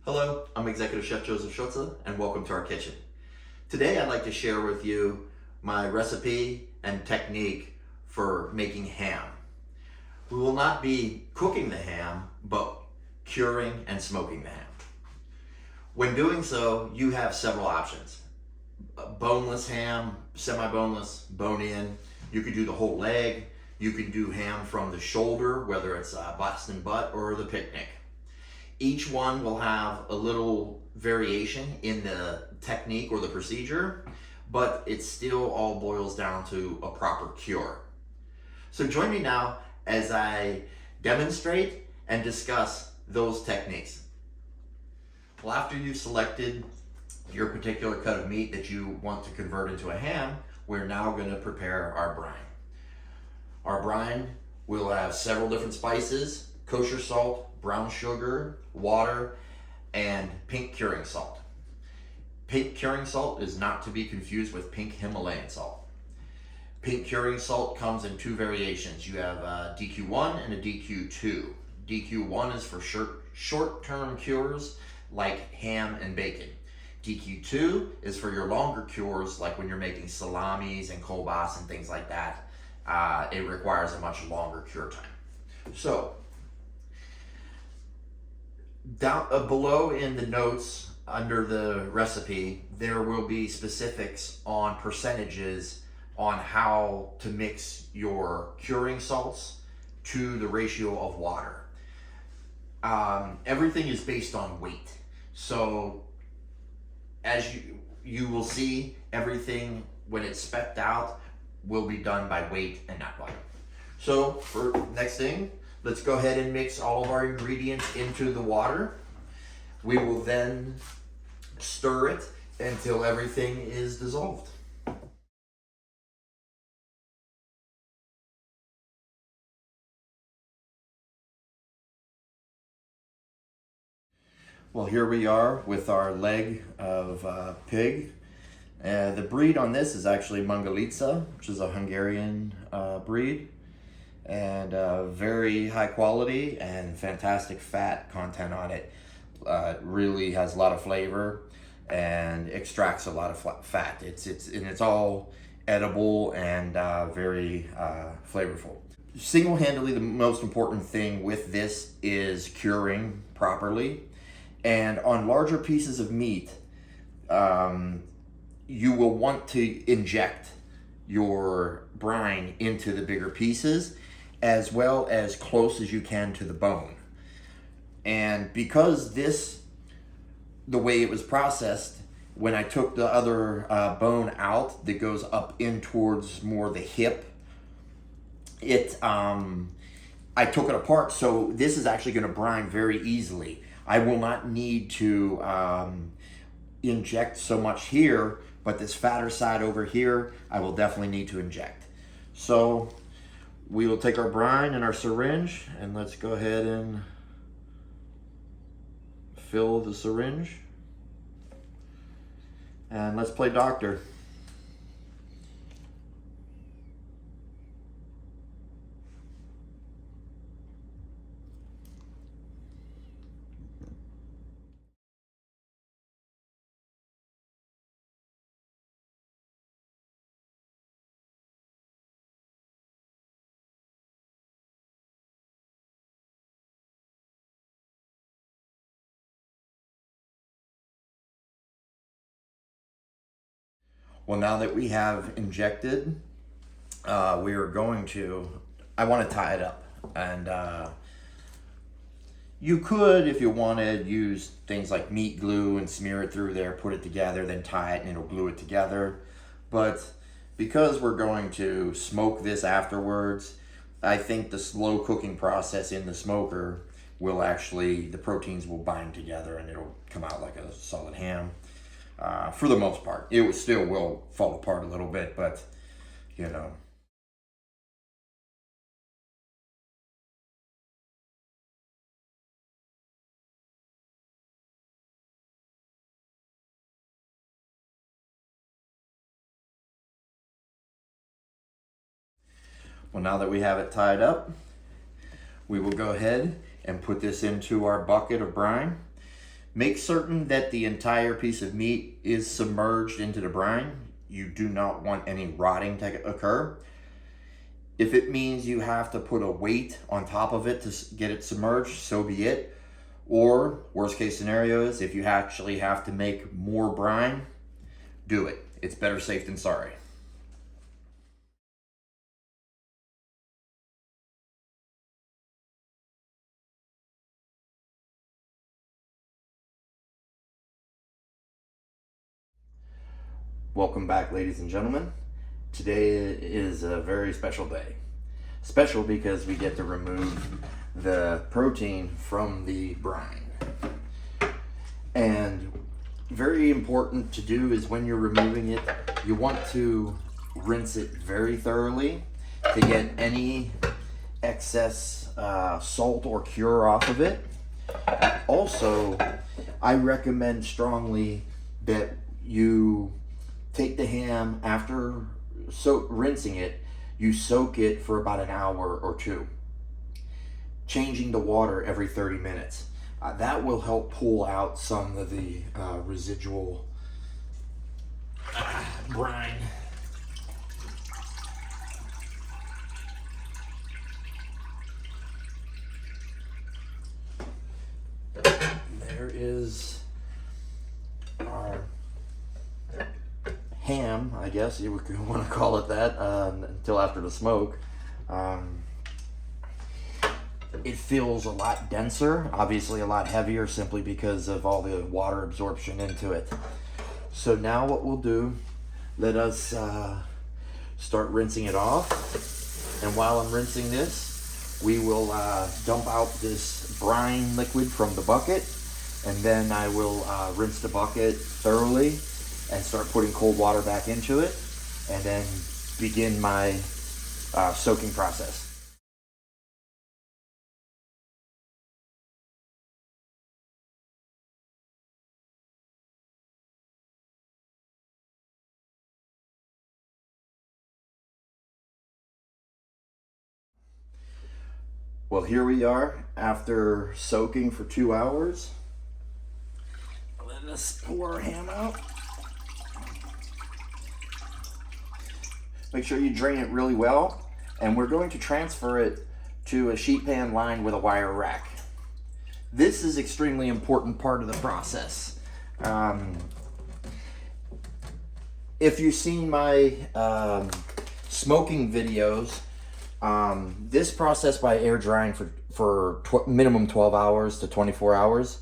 Hello, I'm Executive Chef Joseph Schulze, and welcome to our kitchen. Today I'd like to share with you my recipe and technique for making ham. We will not be cooking the ham, but curing and smoking the ham. When doing so, you have several options. Boneless ham, semi-boneless, bone-in. You could do the whole leg. You can do ham from the shoulder, whether it's Boston butt or the picnic. Each one will have a little variation in the technique or the procedure, but it still all boils down to a proper cure. So join me now as I demonstrate and discuss those techniques. Well, after you've selected your particular cut of meat that you want to convert into a ham, we're now going to prepare our brine. Our brine will have several different spices: kosher salt, brown sugar, water, and pink curing salt. Pink curing salt is not to be confused with pink Himalayan salt. Pink curing salt comes in two variations. You have a DQ1 and a DQ2. DQ1 is for short-term cures like ham and bacon. DQ2 is for your longer cures, like when you're making salamis and kielbasa and things like that. It requires a much longer cure time. So, down below in the notes under the recipe, there will be specifics on percentages on how to mix your curing salts to the ratio of water. Everything is based on weight. So as you will see, everything when it's specced out will be done by weight and not volume. So for next thing, let's go ahead and mix all of our ingredients into the water. We will then stir it until everything is dissolved. Well, here we are with our leg of pig. The breed on this is actually Magalica, which is a Hungarian breed, and very high quality and fantastic fat content on it. It really has a lot of flavor and extracts a lot of fat. It's all edible and very flavorful. Single-handedly, the most important thing with this is curing properly. And on larger pieces of meat, you will want to inject your brine into the bigger pieces as well as close as you can to the bone. And because the way it was processed, when I took the other bone out that goes up in towards more the hip, I took it apart, so this is actually going to brine very easily. I will not need to inject so much here, but this fatter side over here, I will definitely need to inject. So we will take our brine and our syringe, and let's go ahead and fill the syringe. And let's play doctor. Well, now that we have injected, we are going to, I want to tie it up. And you could, if you wanted, use things like meat glue and smear it through there, put it together, then tie it and it'll glue it together. But because we're going to smoke this afterwards, I think the slow cooking process in the smoker will actually, the proteins will bind together and it'll come out like a solid ham. For the most part. It still will fall apart a little bit, but you know. Well, now that we have it tied up, we will go ahead and put this into our bucket of brine. Make certain that the entire piece of meat is submerged into the brine. You do not want any rotting to occur. If it means you have to put a weight on top of it to get it submerged, so be it. Or, worst case scenario is, if you actually have to make more brine, do it. It's better safe than sorry. Welcome back, ladies and gentlemen. Today is a very special day. Special because we get to remove the protein from the brine. And very important to do is when you're removing it, you want to rinse it very thoroughly to get any excess salt or cure off of it. Also, I recommend strongly that you take the ham after rinsing it, you soak it for about an hour or two, changing the water every 30 minutes. That will help pull out some of the residual brine. There is our ham, I guess you would want to call it that, until after the smoke. It feels a lot denser, obviously a lot heavier, simply because of all the water absorption into it. So now what we'll do, let us start rinsing it off. And while I'm rinsing this, we will dump out this brine liquid from the bucket, and then I will rinse the bucket thoroughly and start putting cold water back into it, and then begin my soaking process. Well, here we are after soaking for 2 hours. Let us pour our ham out. Make sure you drain it really well, and we're going to transfer it to a sheet pan lined with a wire rack. This is extremely important part of the process. If you've seen my smoking videos, this process by air drying for minimum 12 hours to 24 hours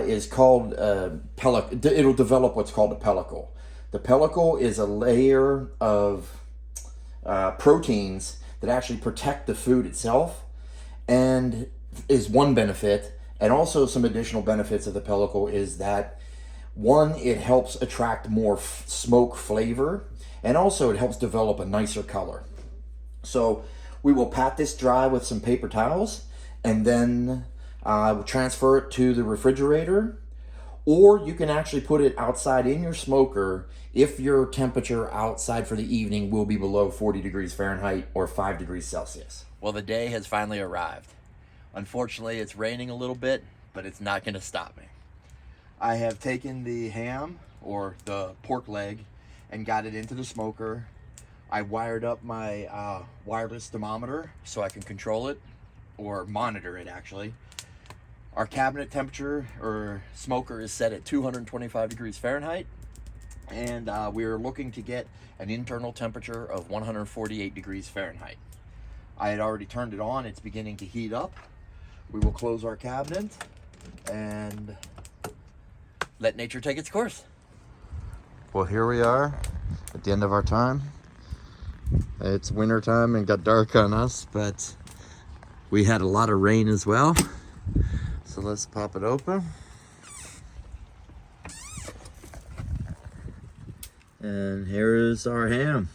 is called it'll develop what's called a pellicle. The pellicle is a layer of proteins that actually protect the food itself, and is one benefit. And also some additional benefits of the pellicle is that, one, it helps attract more smoke flavor, and also it helps develop a nicer color. So we will pat this dry with some paper towels, and then we'll transfer it to the refrigerator. Or you can actually put it outside in your smoker if your temperature outside for the evening will be below 40 degrees Fahrenheit or 5 degrees Celsius. Well, the day has finally arrived. Unfortunately, it's raining a little bit, but it's not going to stop me. I have taken the ham, or the pork leg, and got it into the smoker. I wired up my wireless thermometer so I can control it, or monitor it actually. Our cabinet temperature or smoker is set at 225 degrees Fahrenheit, and we're looking to get an internal temperature of 148 degrees Fahrenheit. I had already turned it on. It's beginning to heat up. We will close our cabinet and let nature take its course. Well, here we are at the end of our time. It's winter time and got dark on us, but we had a lot of rain as well. So let's pop it open. And here is our ham.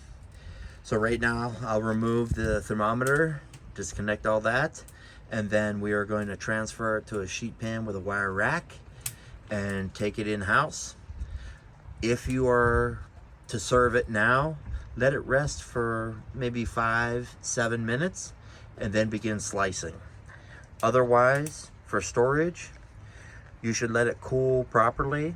So right now I'll remove the thermometer, disconnect all that, and then we are going to transfer it to a sheet pan with a wire rack and take it in-house. If you are to serve it now, let it rest for maybe 5-7 minutes and then begin slicing. Otherwise, for storage, You should let it cool properly.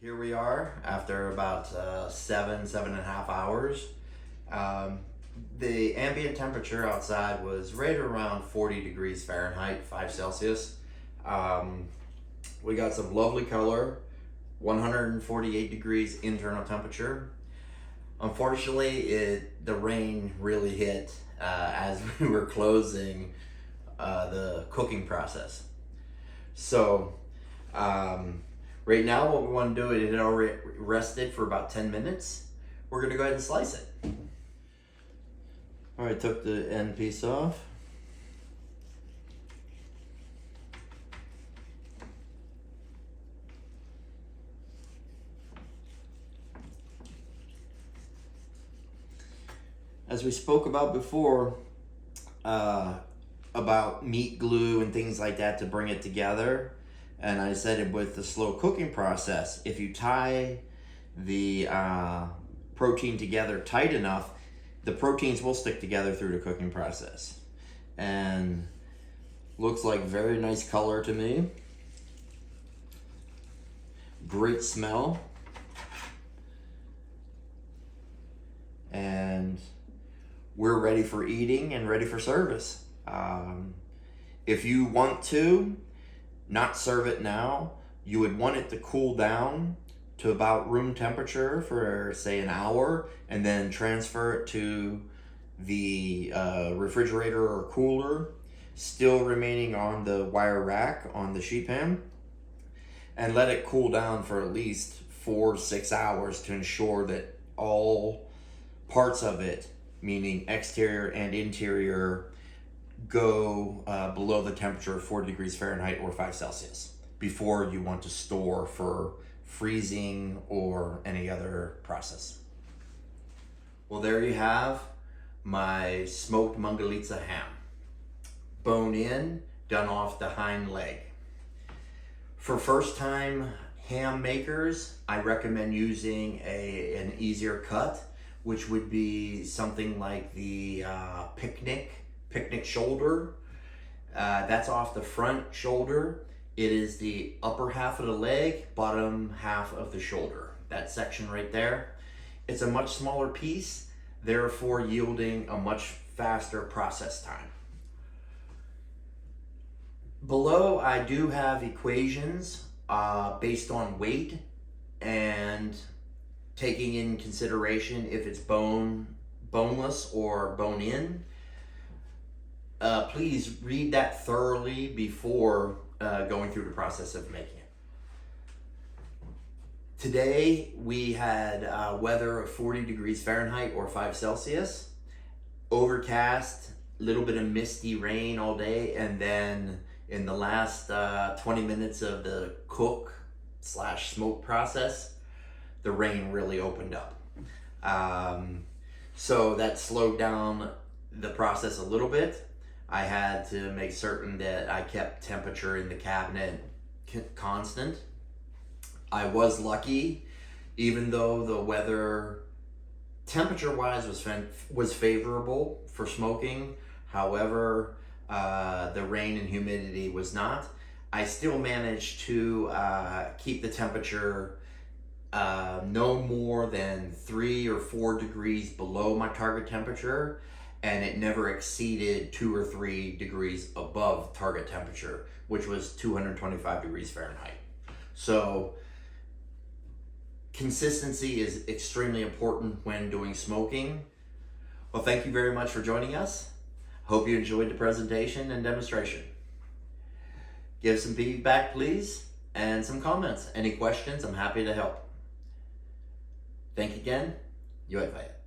Here we are after about 7.5 hours. The ambient temperature outside was right around 40 degrees Fahrenheit, 5 Celsius. We got some lovely color, 148 degrees internal temperature. Unfortunately, the rain really hit as we were closing the cooking process. So right now what we want to do, it had already rested for about 10 minutes. We're going to go ahead and slice it. All right, took the end piece off. As we spoke about before, about meat glue and things like that to bring it together, and I said it with the slow cooking process, if you tie the protein together tight enough, the proteins will stick together through the cooking process. And looks like very nice color to me. Great smell. And we're ready for eating and ready for service. If you want to not serve it now, you would want it to cool down to about room temperature for say an hour, and then transfer it to the refrigerator or cooler, still remaining on the wire rack on the sheet pan, and let it cool down for at least 4 to 6 hours to ensure that all parts of it, meaning exterior and interior, go below the temperature of 40 degrees Fahrenheit or 5 Celsius before you want to store for freezing or any other process. Well, there you have my smoked Magalica ham. Bone in, done off the hind leg. For first time ham makers, I recommend using an easier cut, which would be something like the picnic shoulder. That's off the front shoulder. It is the upper half of the leg, bottom half of the shoulder. That section right there. It's a much smaller piece, therefore yielding a much faster process time. Below, I do have equations based on weight and taking in consideration if it's boneless or bone in. Please read that thoroughly before going through the process of making it. Today we had weather of 40 degrees Fahrenheit or 5 Celsius, overcast, a little bit of misty rain all day, and then in the last 20 minutes of the cook/smoke process, the rain really opened up. So that slowed down the process a little bit. I had to make certain that I kept temperature in the cabinet constant. I was lucky, even though the weather temperature-wise was favorable for smoking. However, the rain and humidity was not. I still managed to keep the temperature no more than 3 or 4 degrees below my target temperature, and it never exceeded 2 or 3 degrees above target temperature, which was 225 degrees Fahrenheit. So consistency is extremely important when doing smoking. Well, thank you very much for joining us. Hope you enjoyed the presentation and demonstration. Give some feedback, please, and some comments. Any questions, I'm happy to help. Thank you again. You have it.